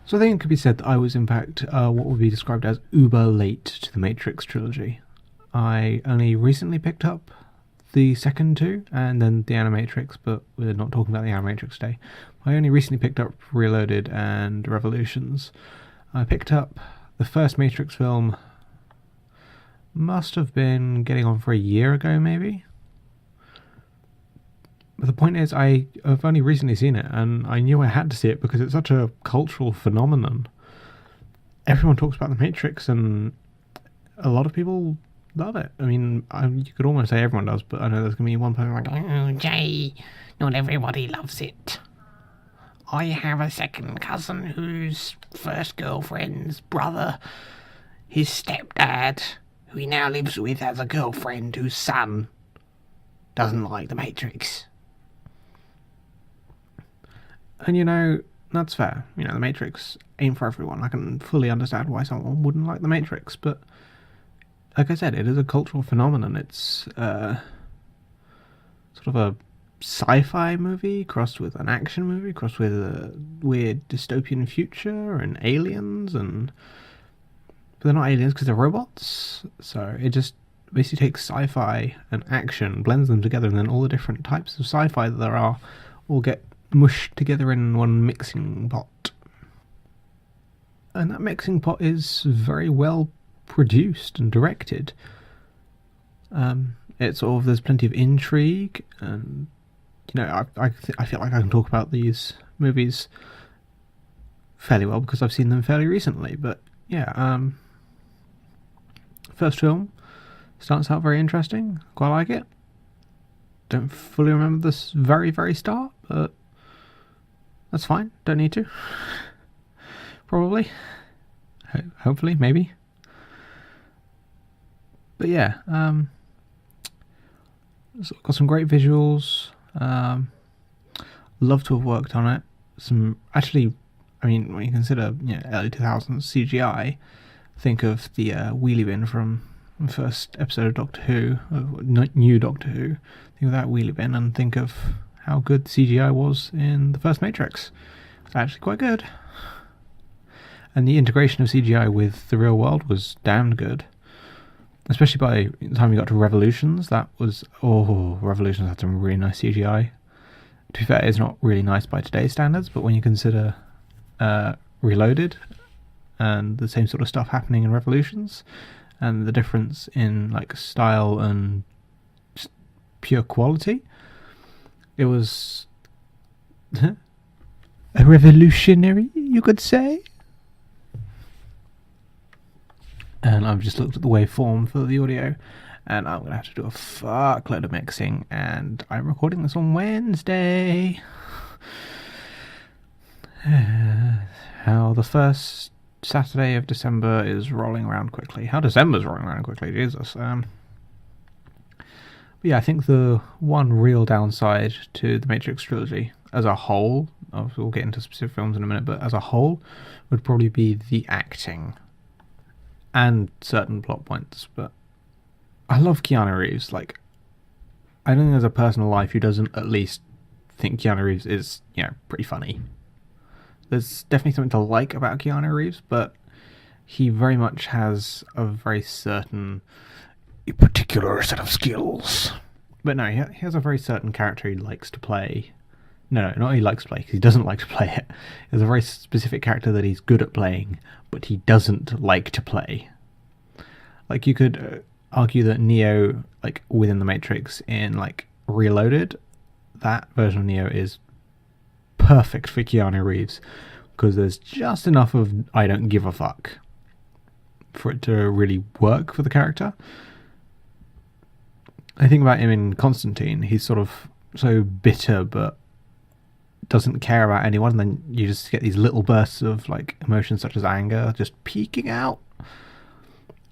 So I think it could be said that I was in fact what would be described as uber late to the Matrix trilogy. I only recently picked up the second two and then the Animatrix, but we're not talking about the Animatrix today. I only recently picked up Reloaded and Revolutions. I picked up the first Matrix film, must have been getting on for a year ago maybe. But the point is, I've only recently seen it, and I knew I had to see it because it's such a cultural phenomenon. Everyone talks about The Matrix, and a lot of people love it. I mean, you could almost say everyone does, but I know there's going to be one person like, Oh, Jay, not everybody loves it. I have a second cousin whose first girlfriend's brother, his stepdad, who he now lives with, has a girlfriend whose son doesn't like The Matrix. and that's fair. The Matrix ain't for everyone. I can fully understand why someone wouldn't like The Matrix, but like I said, it is a cultural phenomenon. It's sort of a sci-fi movie crossed with an action movie, crossed with a weird dystopian future and aliens, but they're not aliens because they're robots. So it just basically takes sci-fi and action, blends them together, and then all the different types of sci-fi that there are all get mushed together in one mixing pot. And that mixing pot is very well produced and directed. It's sort of, there's plenty of intrigue, and I feel like I can talk about these movies fairly well because I've seen them fairly recently. But yeah, first film starts out very interesting. Quite like it. Don't fully remember this very, very start, but that's fine. Don't need to. Probably. Hopefully, maybe. But yeah, it's got some great visuals. Love to have worked on it. When you consider early 2000s CGI, think of the wheelie bin from the first episode of Doctor Who, new Doctor Who. Think of that wheelie bin and think of how good CGI was in the first Matrix. It's actually quite good. And the integration of CGI with the real world was damned good. Especially by the time we got to Revolutions, Revolutions had some really nice CGI. To be fair, it's not really nice by today's standards, but when you consider Reloaded and the same sort of stuff happening in Revolutions, and the difference in style and pure quality, it was a revolutionary, you could say. And I've just looked at the waveform for the audio, and I'm going to have to do a fuckload of mixing, and I'm recording this on Wednesday. How the first Saturday of December is rolling around quickly. How December's rolling around quickly, Jesus. But yeah, I think the one real downside to the Matrix trilogy as a whole, we'll get into specific films in a minute, but as a whole, would probably be the acting and certain plot points. But I love Keanu Reeves. I don't think there's a person alive who doesn't at least think Keanu Reeves is, pretty funny. There's definitely something to like about Keanu Reeves, but he very much has a very certain, particular set of skills. But no, he has a very certain character he likes to play. No, not he likes to play, because he doesn't like to play it. There's a very specific character that he's good at playing, but he doesn't like to play. You could argue that Neo, within the Matrix in, Reloaded, that version of Neo is perfect for Keanu Reeves, because there's just enough of I don't give a fuck for it to really work for the character. I think about him in Constantine, he's sort of so bitter, but doesn't care about anyone, and then you just get these little bursts of emotions such as anger just peeking out.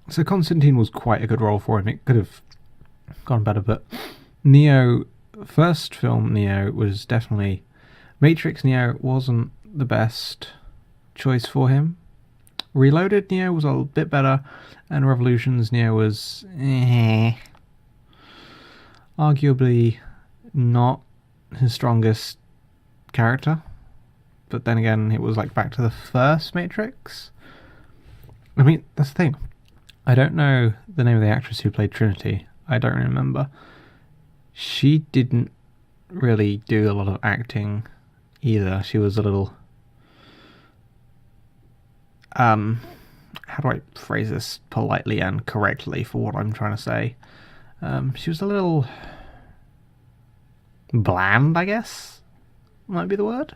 So Constantine was quite a good role for him. It could have gone better, but Neo, first film Neo was definitely, Matrix Neo wasn't the best choice for him. Reloaded Neo was a bit better, and Revolutions Neo was arguably not his strongest character. but then again, it was like back to the first Matrix. I mean, that's the thing. I don't know the name of the actress who played Trinity. I don't remember. She didn't really do a lot of acting either. She was a little... how do I phrase this politely and correctly for what I'm trying to say? She was a little... bland, I guess? Might be the word?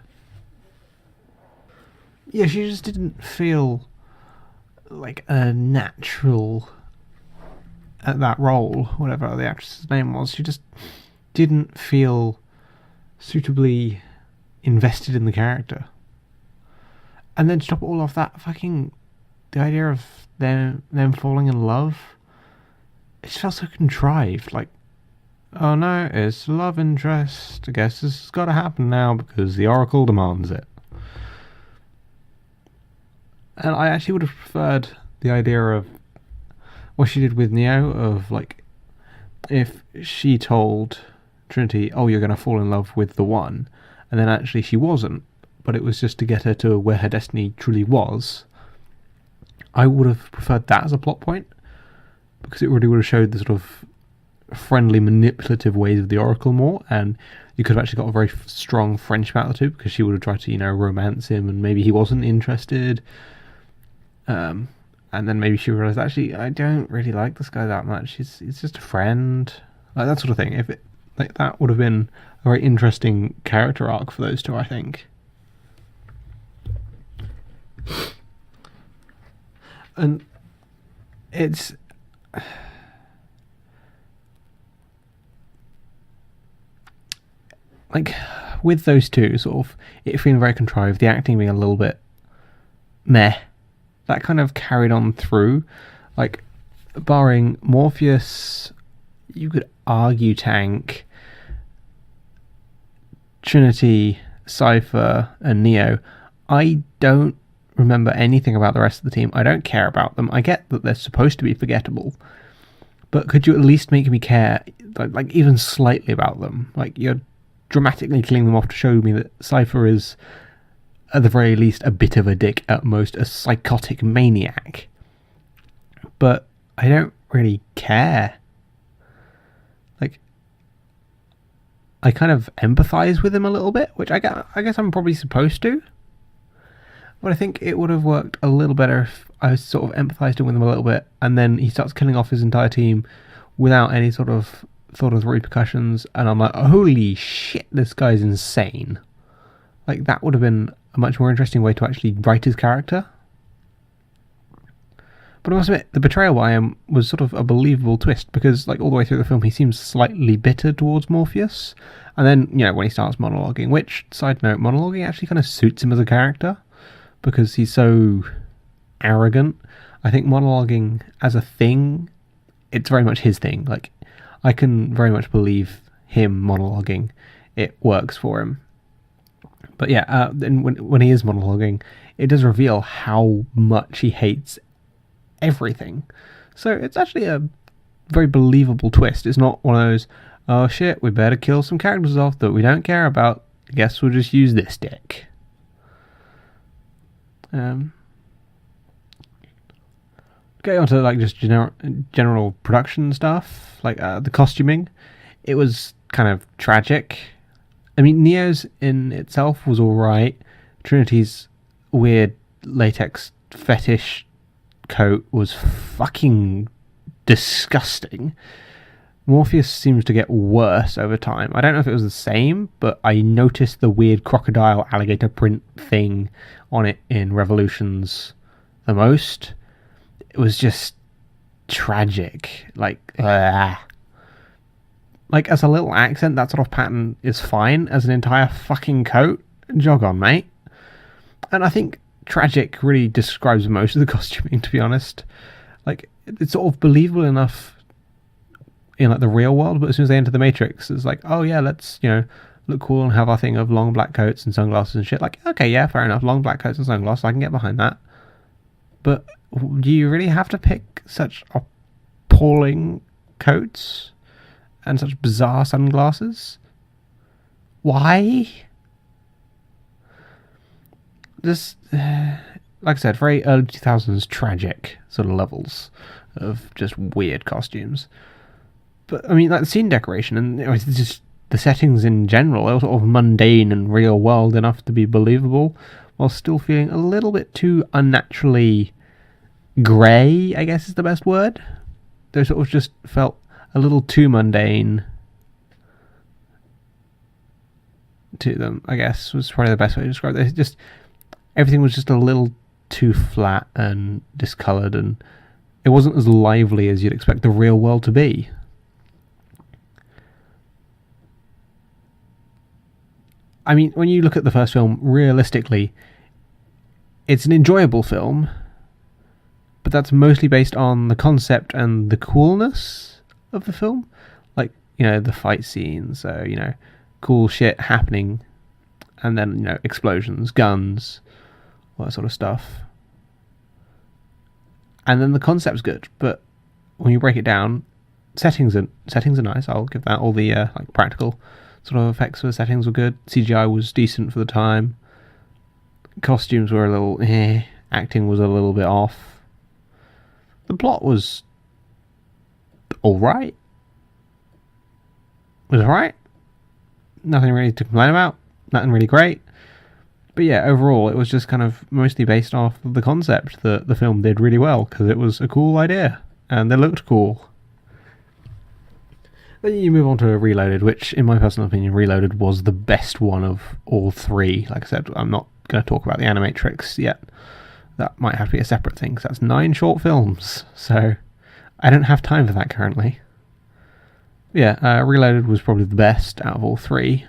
Yeah, she just didn't feel like a natural at that role, whatever the actress's name was. She just didn't feel suitably invested in the character. And then to top it all off, that fucking... the idea of them falling in love, it just felt so contrived. Like, oh no, it's love interest. I guess this has got to happen now because the Oracle demands it. And I actually would have preferred the idea of what she did with Neo, of like, if she told Trinity, oh, you're going to fall in love with the one, and then actually she wasn't, but it was just to get her to where her destiny truly was. I would have preferred that as a plot point, because it really would have showed the sort of friendly, manipulative ways of the Oracle more, and you could have actually got a very strong friendship out of the two, because she would have tried to, romance him, and maybe he wasn't interested. And then maybe she realised, actually, I don't really like this guy that much. He's just a friend. Like, that sort of thing. If it, like, that would have been a very interesting character arc for those two, I think. And it's... like, with those two, sort of, it feeling very contrived, the acting being a little bit meh, that kind of carried on through. Like, barring Morpheus, you could argue Tank, Trinity, Cypher, and Neo. I don't remember anything about the rest of the team. I don't care about them. I get that they're supposed to be forgettable, but could you at least make me care, like even slightly about them? Like, you're dramatically killing them off to show me that Cypher is, at the very least, a bit of a dick, at most a psychotic maniac. But I don't really care. Like, I kind of empathise with him a little bit, which I guess I'm probably supposed to. But I think it would have worked a little better if I sort of empathised with him a little bit, and then he starts killing off his entire team without any sort of thought of the repercussions, and I'm like, holy shit, this guy's insane. Like, that would have been a much more interesting way to actually write his character. But I must admit, the betrayal by him was sort of a believable twist, because, like, all the way through the film, he seems slightly bitter towards Morpheus. And then, when he starts monologuing, which, side note, monologuing actually kind of suits him as a character, because he's so arrogant. I think monologuing as a thing, it's very much his thing. Like, I can very much believe him monologuing. It works for him. But yeah, then when he is monologuing, it does reveal how much he hates everything. So it's actually a very believable twist. It's not one of those, oh shit, we better kill some characters off that we don't care about. I guess we'll just use this dick. Going on to like just general production stuff, like the costuming, it was kind of tragic. I mean, Neo's in itself was alright. Trinity's weird latex fetish coat was fucking disgusting. Morpheus seems to get worse over time. I don't know if it was the same, but I noticed the weird crocodile alligator print thing on it in Revolutions the most. It was just tragic. Like as a little accent, that sort of pattern is fine. As an entire fucking coat, jog on, mate. And I think tragic really describes most of the costuming, to be honest. Like, it's sort of believable enough in like the real world, but as soon as they enter the Matrix, it's like, oh yeah, let's look cool and have our thing of long black coats and sunglasses and shit. Like, okay, yeah, fair enough, long black coats and sunglasses, I can get behind that. But do you really have to pick such appalling coats and such bizarre sunglasses? Why? Just like I said, very early 2000s tragic sort of levels of just weird costumes. But I mean, like the scene decoration and it's just the settings in general are sort of mundane and real world enough to be believable, while still feeling a little bit too unnaturally grey, I guess is the best word. They sort of just felt a little too mundane to them, I guess, was probably the best way to describe it. It's just everything was just a little too flat and discoloured, and it wasn't as lively as you'd expect the real world to be. I mean, when you look at the first film, realistically, it's an enjoyable film, but that's mostly based on the concept and the coolness of the film. Like, the fight scenes, so, cool shit happening, and then, explosions, guns, all that sort of stuff. And then the concept's good, but when you break it down, settings are nice, I'll give that. All the practical sort of effects for the settings were good. CGI was decent for the time. Costumes were a little acting was a little bit off. The plot was alright. It was alright. Nothing really to complain about. Nothing really great. But yeah, overall, it was just kind of mostly based off of the concept that the film did really well, because it was a cool idea, and they looked cool. Then you move on to Reloaded, which, in my personal opinion, Reloaded was the best one of all three. Like I said, I'm not going to talk about the Animatrix yet. That might have to be a separate thing, because that's 9 short films, so I don't have time for that currently. Yeah, Reloaded was probably the best out of all three.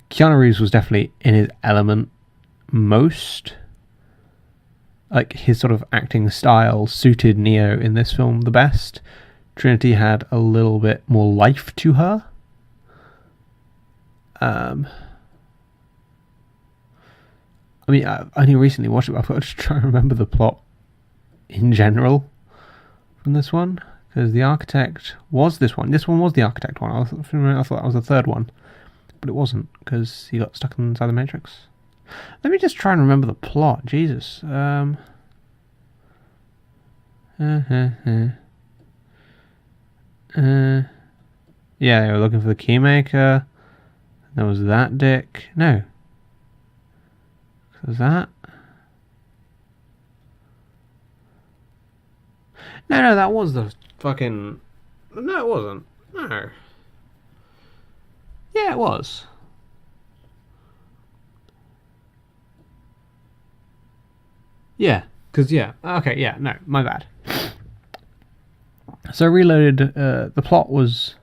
Keanu Reeves was definitely in his element most. Like, his sort of acting style suited Neo in this film the best. Trinity had a little bit more life to her. I mean, I only recently watched it, but I've got to try and remember the plot in general from this one, because the Architect was this one. This one was the Architect one. I thought that was the third one, but it wasn't, because he got stuck inside the Matrix. Let me just try and remember the plot. Jesus. Yeah, they were looking for the Keymaker. There was that dick. No. Was that? No, that was the fucking... No, it wasn't. No. Yeah, it was. Yeah, because, yeah. Okay, yeah, no, my bad. So Reloaded, the plot was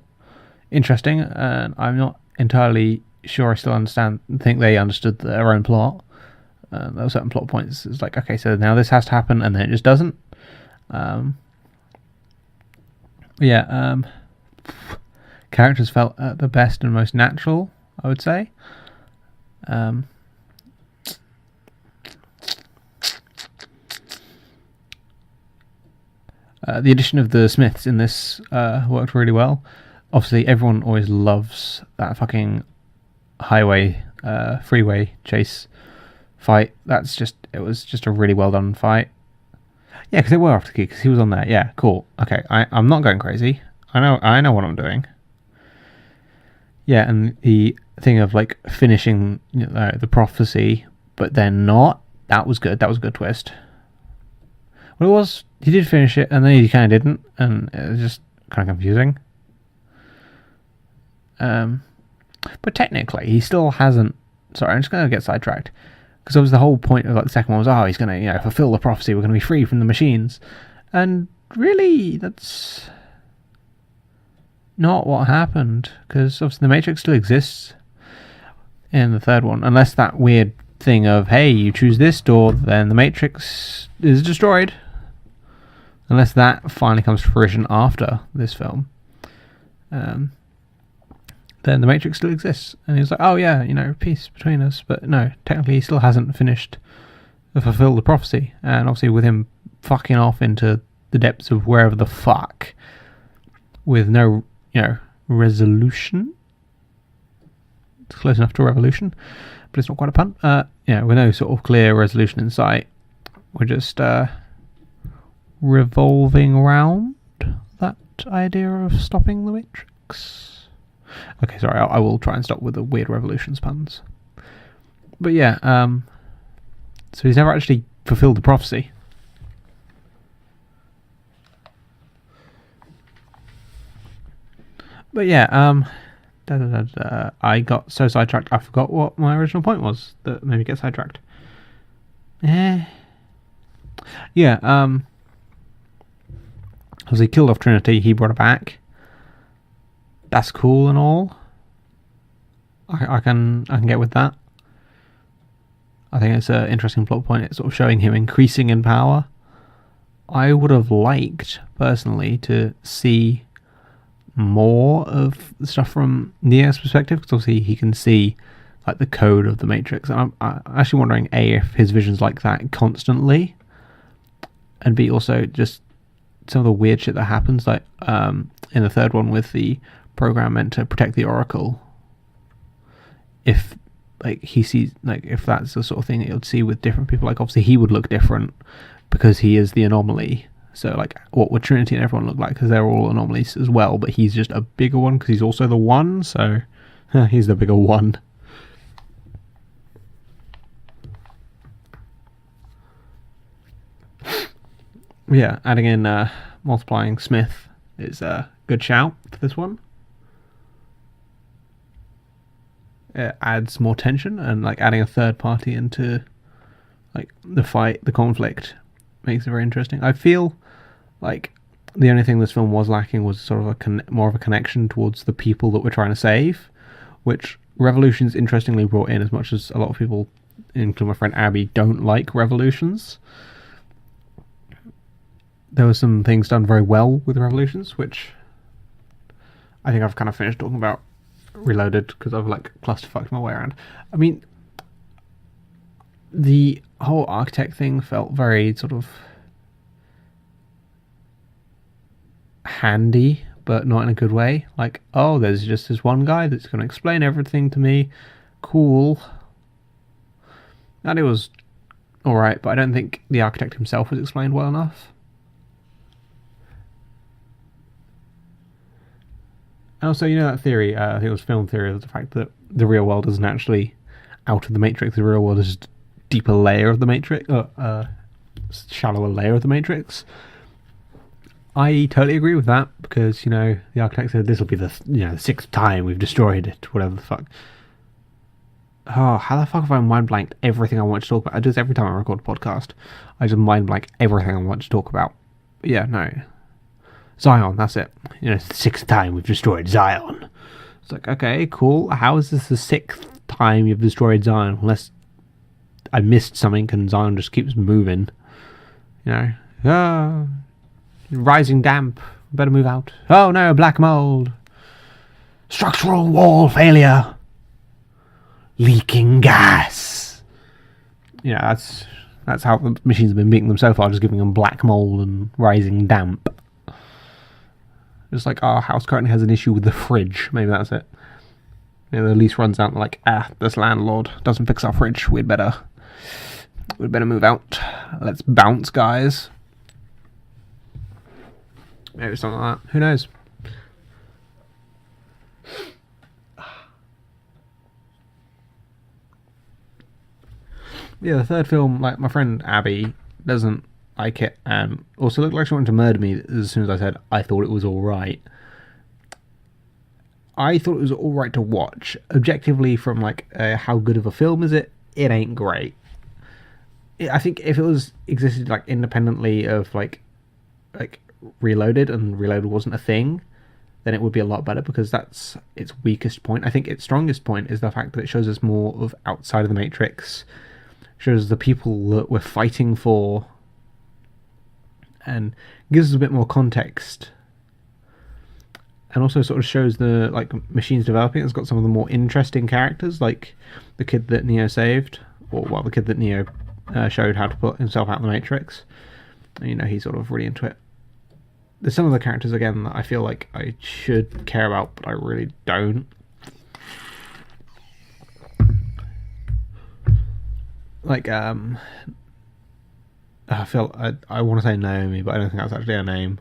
interesting, and I'm not entirely sure I still think they understood their own plot. There were certain plot points. It's like, okay, so now this has to happen, and then it just doesn't. Characters felt at the best and most natural, I would say. The addition of the Smiths in this worked really well. Obviously, everyone always loves that fucking freeway chase fight. It was just a really well done fight. Yeah, because they were off the key, because he was on there. Yeah, cool. Okay, I'm not going crazy. I know what I'm doing. Yeah, and the thing of like finishing the prophecy, but then not. That was good. That was a good twist. Well, it was. He did finish it, and then he kind of didn't, and it was just kind of confusing. But technically, he still hasn't. Sorry, I'm just going to get sidetracked, because it was the whole point of like the second one was, he's going to fulfill the prophecy. We're going to be free from the machines, and really, that's not what happened, because obviously the Matrix still exists in the third one, unless that weird thing of, hey, you choose this door, then the Matrix is destroyed. Unless that finally comes to fruition after this film, then the Matrix still exists. And he's like, oh yeah, peace between us. But no, technically he still hasn't finished to fulfill the prophecy. And obviously with him fucking off into the depths of wherever the fuck, with no, resolution. It's close enough to revolution. but it's not quite a pun. Yeah, with no sort of clear resolution in sight, we're just revolving around that idea of stopping the Matrix. Okay, sorry, I will try and stop with the weird revolutions puns. But yeah, so he's never actually fulfilled the prophecy. But yeah, I got so sidetracked I forgot what my original point was that made me get sidetracked. Yeah, because he killed off Trinity, he brought her back. That's cool and all. I can get with that. I think it's an interesting plot point. It's sort of showing him increasing in power. I would have liked, personally, to see more of the stuff from Neo's perspective, because obviously he can see like the code of the Matrix. And I'm actually wondering, A, if his vision's like that constantly, and B, also just some of the weird shit that happens, like in the third one with the program meant to protect the Oracle. If like he sees, like if that's the sort of thing that you'd see with different people, like obviously he would look different because he is the anomaly. So like what would Trinity and everyone look like, because they're all anomalies as well, but he's just a bigger one because he's also the one, so he's the bigger one. Yeah, adding in multiplying Smith is a good shout for this one. It adds more tension, and like adding a third party into like the fight, the conflict, makes it very interesting. I feel like the only thing this film was lacking was sort of a more of a connection towards the people that we're trying to save, which Revolutions interestingly brought in, as much as a lot of people, including my friend Abby, don't like Revolutions. There were some things done very well with Revolutions, which I think I've kind of finished talking about Reloaded, because I've like clusterfucked my way around. I mean, the whole architect thing felt very sort of handy, but not in a good way. Like, oh, there's just this one guy that's going to explain everything to me. Cool. And it was alright, but I don't think the architect himself was explained well enough. And also, you know that theory, I think it was film theory, of the fact that the real world isn't actually out of the Matrix. The real world is just a deeper layer of the Matrix, shallower layer of the Matrix. I totally agree with that, because, you know, the architect said this will be the, you know, the 6th time we've destroyed it, whatever the fuck. Oh, how the fuck have I mind blanked everything I want to talk about? I do this every time I record a podcast. I just mind blank everything I want to talk about. But yeah, no. Zion, that's it. You know, it's the 6th time we've destroyed Zion. It's like, okay, cool. How is this the 6th time you've destroyed Zion? Unless I missed something and Zion just keeps moving. You know? Rising damp. Better move out. Oh no, black mold. Structural wall failure. Leaking gas. Yeah, that's how the machines have been beating them so far, just giving them black mold and rising damp. Just like our house currently has an issue with the fridge. Maybe that's it. You know, the lease runs out and like, this landlord doesn't fix our fridge. We'd better move out. Let's bounce, guys. Maybe something like that. Who knows? Yeah, the third film, like my friend Abby doesn't like it, and also looked like she wanted to murder me as soon as I said I thought it was alright. I thought it was alright to watch. Objectively, from like how good of a film is it? It ain't great. I think if it was existed like independently of like Reloaded, and Reloaded wasn't a thing, then it would be a lot better, because that's its weakest point. I think its strongest point is the fact that it shows us more of outside of the Matrix, shows the people that we're fighting for, and gives us a bit more context, and also sort of shows the like machines developing. It's got some of the more interesting characters, like the kid that Neo saved, or well, the kid that Neo showed how to put himself out of the Matrix. And, you know, he's sort of really into it. There's some of the characters, again, that I feel like I should care about, but I really don't. like I feel I want to say Naomi, but I don't think that's actually her name.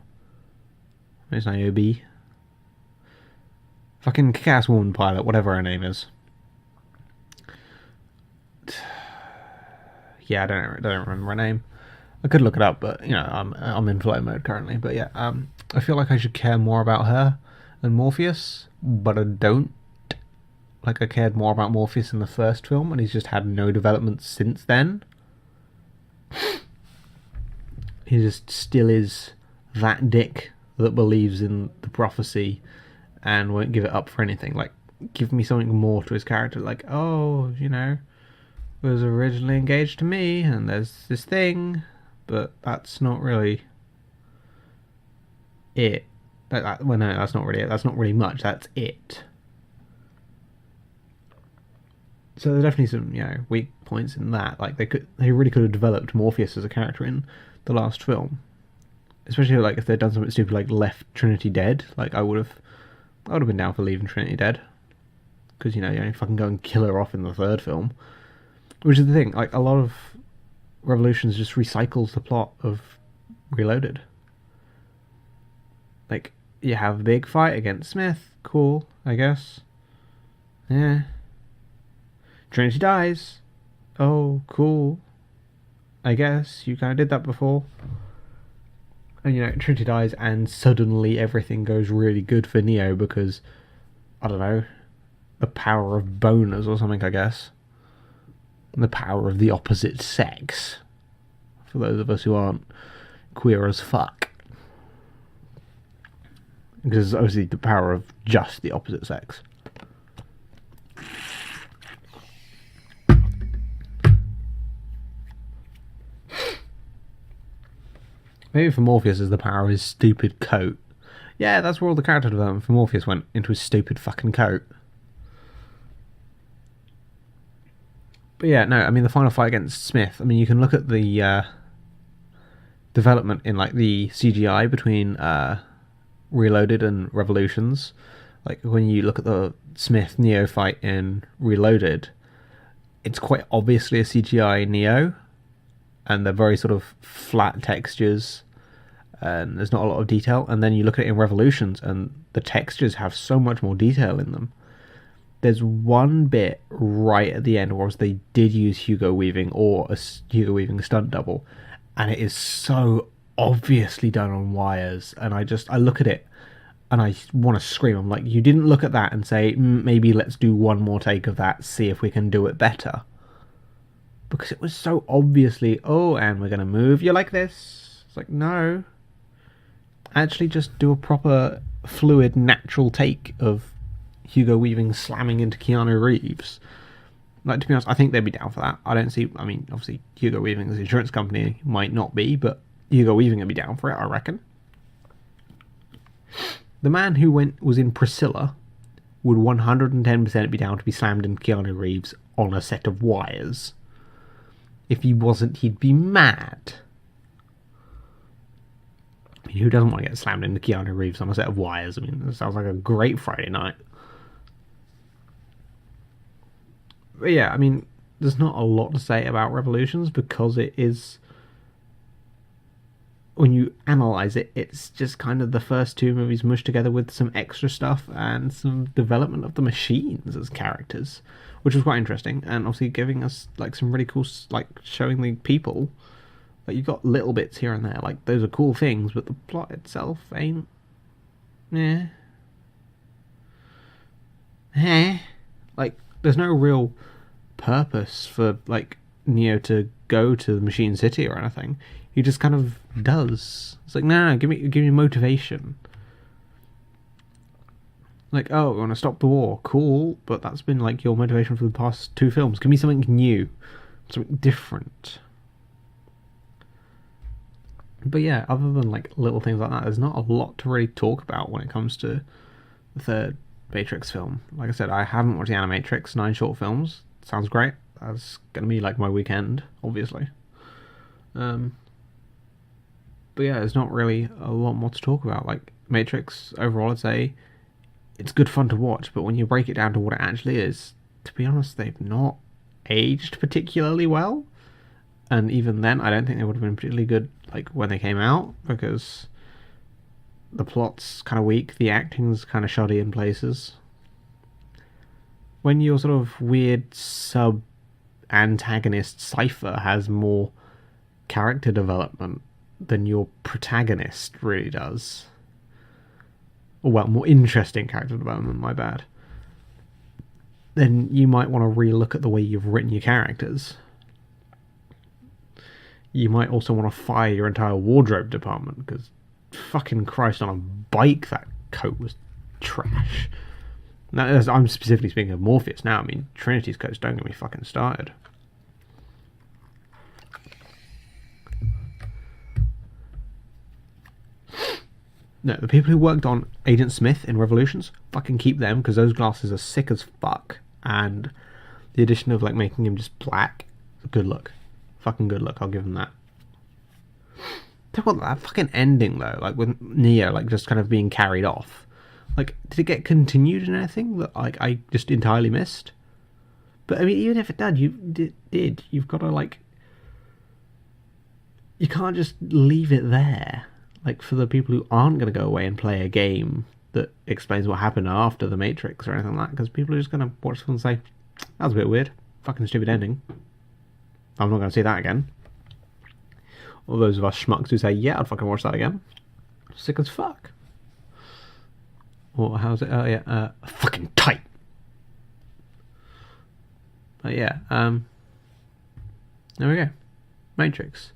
It's Niobe. Fucking Kick-Ass Woman Pilot, whatever her name is. Yeah, I don't remember her name. I could look it up, but I'm in flight mode currently. But yeah, I feel like I should care more about her than Morpheus, but I don't. Like I cared more about Morpheus in the first film, and he's just had no development since then. He just still is that dick that believes in the prophecy and won't give it up for anything. Like, give me something more to his character. Like, oh, was originally engaged to me, and there's this thing, but that's not really it. Well, no, that's not really it. That's not really much. That's it. So there's definitely some, weak points in that. Like they really could have developed Morpheus as a character in the last film, especially like if they'd done something stupid like left Trinity dead. Like I would have been down for leaving Trinity dead, because you only fucking go and kill her off in the third film, which is the thing. Like a lot of Revolutions just recycles the plot of Reloaded. Like you have a big fight against Smith, cool, I guess. Yeah. Trinity dies. Oh, cool. I guess you kind of did that before. And Trinity dies, and suddenly everything goes really good for Neo because, I don't know, the power of boners or something, I guess. The power of the opposite sex. For those of us who aren't queer as fuck. Because obviously the power of just the opposite sex. Maybe for Morpheus is the power of his stupid coat. Yeah, that's where all the character development for Morpheus went, into his stupid fucking coat. But yeah, no, I mean the final fight against Smith, I mean you can look at the development in like the CGI between Reloaded and Revolutions. Like when you look at the Smith Neo fight in Reloaded, it's quite obviously a CGI Neo, and they're very sort of flat textures, and there's not a lot of detail. And then you look at it in Revolutions, and the textures have so much more detail in them. There's one bit right at the end where they did use Hugo Weaving or a Hugo Weaving stunt double, and it is so obviously done on wires. And I look at it and I want to scream. I'm like, you didn't look at that and say, maybe let's do one more take of that, see if we can do it better. Because it was so obviously, and we're going to move you like this. It's like, no. Actually just do a proper, fluid, natural take of Hugo Weaving slamming into Keanu Reeves. Like, to be honest, I think they'd be down for that. Obviously, Hugo Weaving's insurance company might not be, but Hugo Weaving would be down for it, I reckon. The man who was in Priscilla would 110% be down to be slammed into Keanu Reeves on a set of wires. If he wasn't, he'd be mad. I mean, who doesn't want to get slammed into Keanu Reeves on a set of wires? I mean, that sounds like a great Friday night. But yeah, I mean, there's not a lot to say about Revolutions because it is, when you analyse it, it's just kind of the first two movies mushed together with some extra stuff and some development of the machines as characters, which was quite interesting, and obviously giving us like some really cool, like showing the people. Like you've got little bits here and there, like those are cool things, but the plot itself ain't. Like there's no real purpose for like Neo to go to the Machine City or anything. He just kind of does. It's like, no, give me motivation. Like, we want to stop the war. Cool, but that's been like your motivation for the past two films. Give me something new, something different. But yeah, other than like little things like that, there's not a lot to really talk about when it comes to the third Matrix film. Like I said, I haven't watched the Animatrix 9 short films. Sounds great. That's gonna be like my weekend, obviously. But yeah, there's not really a lot more to talk about. Like Matrix overall, I'd say it's good fun to watch, but when you break it down to what it actually is, to be honest, they've not aged particularly well. And even then, I don't think they would have been particularly good, like, when they came out, because the plot's kind of weak, the acting's kind of shoddy in places. When your sort of weird sub-antagonist Cypher has more character development than your protagonist really does. Or, well, more interesting character development, my bad. Then you might want to re-look at the way you've written your characters. You might also want to fire your entire wardrobe department, because fucking Christ, on a bike that coat was trash. Now, I'm specifically speaking of Morpheus now. I mean, Trinity's coats, don't get me fucking started. No, the people who worked on Agent Smith in Revolutions, fucking keep them, because those glasses are sick as fuck. And the addition of, like, making him just black, good look. Fucking good look, I'll give him that. Talk about that fucking ending, though, like, with Neo, like, just kind of being carried off. Like, did it get continued in anything that, like, I just entirely missed? But, I mean, even if it did, you've got to, like... You can't just leave it there. Like, for the people who aren't going to go away and play a game that explains what happened after The Matrix or anything like that, because people are just going to watch this and say, that was a bit weird. Fucking stupid ending. I'm not going to see that again. All those of us schmucks who say, yeah, I'd fucking watch that again. Sick as fuck. Or how's it? Oh, yeah, fucking tight. But yeah, there we go. Matrix.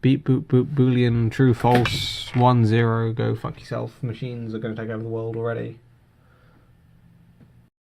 Beep, boop, boop, boolean, true, false, 1, 0, go fuck yourself. Machines are going to take over the world already.